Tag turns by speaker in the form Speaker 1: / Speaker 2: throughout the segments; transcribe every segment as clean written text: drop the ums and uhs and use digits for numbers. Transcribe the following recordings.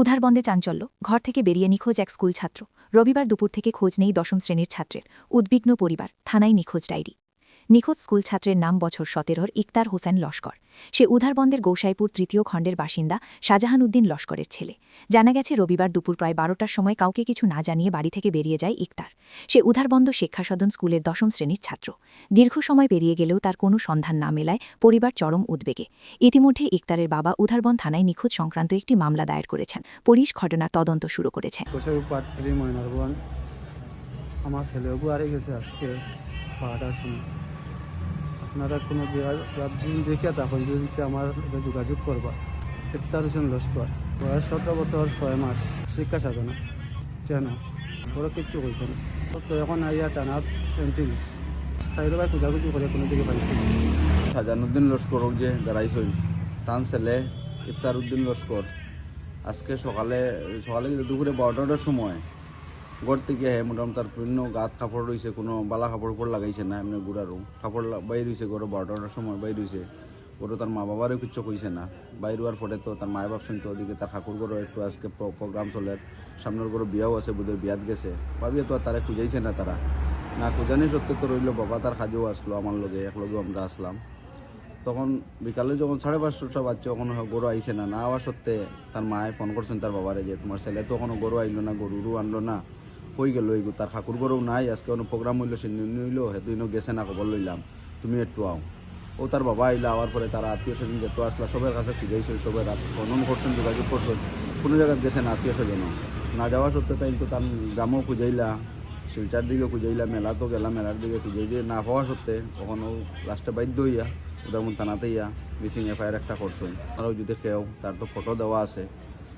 Speaker 1: উধারবন্দে চাঞ্চল্য, ঘর থেকে বেরিয়ে নিখোঁজ এক স্কুল ছাত্র। রবিবার দুপুর থেকে খোঁজ নেই দশম শ্রেণীর ছাত্রের। উদ্বিগ্ন পরিবার, থানায় নিখোঁজ ডায়েরি। নিখোঁজ স্কুল ছাত্রের নাম বছর ১৭ ইকতার হোসেন লস্কর। সে উধারবন্দের গৌসাইপুর তৃতীয় খণ্ডের বাসিন্দা শাহজাহান উদ্দিন লস্করের ছেলে। জানা গেছে রবিবার দুপুর প্রায় ১২টার সময় কাউকে কিছু না জানিয়ে বাড়ি থেকে বেরিয়ে যায় ইকতার। সে উধারবন্দ শিক্ষাসদন স্কুলের দশম শ্রেণীর ছাত্র। দীর্ঘ সময় পেরিয়ে গেলেও তার কোনো সন্ধান না মেলায় পরিবার চরম উদ্বেগে। ইতিমধ্যে ইকতারের বাবা উধারবন্দ থানায় নিখোঁজ সংক্রান্ত একটি মামলা দায়ের করেছেন। পুলিশ ঘটনার তদন্ত শুরু করেছে।
Speaker 2: আমার ছেলেও হারে গেছে আজকে 12টার সময়। আপনারা কোনো যদি দেখে তখন যদি আমার যোগাযোগ করবা। ইফতার হোসেন লস্কর, বয়স 17 বছর 6 মাস, শিক্ষা সাধনা। কেন বড় কিচ্ছু হয়েছে না, তো এখন আইয়া টানা 35 সাইড ভাই খোঁজাখুঁজি করে কোনো দিকে পাইছে।
Speaker 3: শাহজাহানুদ্দিন লস্কর যে দাঁড়াইছিল তান ছেলে ইফতার উদ্দিন লস্কর আজকে সকালে দুপুরে 12টার সময় ঘর থেকে মোটামুটি তার বিভিন্ন গাত কাপড় রয়েছে, কোনো বালা কাপড় উপর লাগাইছে না, এমনি গুড়ারও কাপড় বাইর হয়েছে। ঘরে 12টার সময় বাইর হয়েছে। গরু তার মা বাবারও কিচ্ছু কইছে না। বাইর হওয়ার পরে তো তার মায়ের বাপ শুনতো, ওদিকে তার ঠাকুর ঘরও একটু আজকে প্রোগ্রাম চলে, সামনের ঘরে বিয়াও আছে, বোধহয় বিয়াত গেছে। ভাবিয়ে তো আর তারা খুঁজাইছে না, তারা না খুঁজানি সত্ত্বে তো রইল। বাবা তার কাজেও আসলো আমার লগে, একলগেও আমরা আসলাম। তখন বিকালে যখন 5:30 বাচ্চা ওখানে গরু আইছে না, না হওয়া সত্ত্বে তার মায়ে ফোন করছেন তার বাবারে যে তোমার ছেলে তো ওখানে গরু আইলো না, গরুরও আনলো না, হয়ে গেল এগু তার ঠাকুর গরুও নাই, আজকে কোনো প্রোগ্রাম হইলো সে হইলো, হেতুইনো গেছে না, খবর লইলাম, তুমি একটু আও। ও তার বাবা আইলা, আওয়ার পরে তারা আত্মীয় স্বজন যেত আসলা, সবের কাছে খুঁজাইছিল, সবাই ফোন করছেন, যোগাযোগ করছেন, কোনো জায়গায় গেছে না আত্মীয় স্বজন না যাওয়া সত্ত্বে তাই তো তার গ্রামও খুঁজাইলা, শিলচার দিকে খুঁজাইলা, মেলা তো গেলাম, মেলার দিকে খুঁজাই দিয়ে না হওয়া সত্ত্বে তখন ও লাস্টে বাধ্য হইয়া উদারবন্দ থানাতে ইয়া মিসিং এফআইআর একটা করছেন। আরও যদি কেউ তার তো ফটো দেওয়া আছে,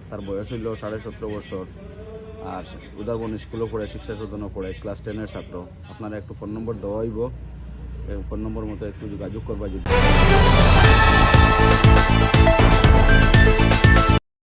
Speaker 3: তার বয়স হইল 17.5 বছর, আর উদারবন্দ স্কুলও পড়ে, শিক্ষা সদনও পড়ে, ক্লাস 10-এর ছাত্র। আপনারা একটু ফোন নম্বর দেওয়া হইব, ফোন নম্বর মতো একটু যোগাযোগ করবা যদি।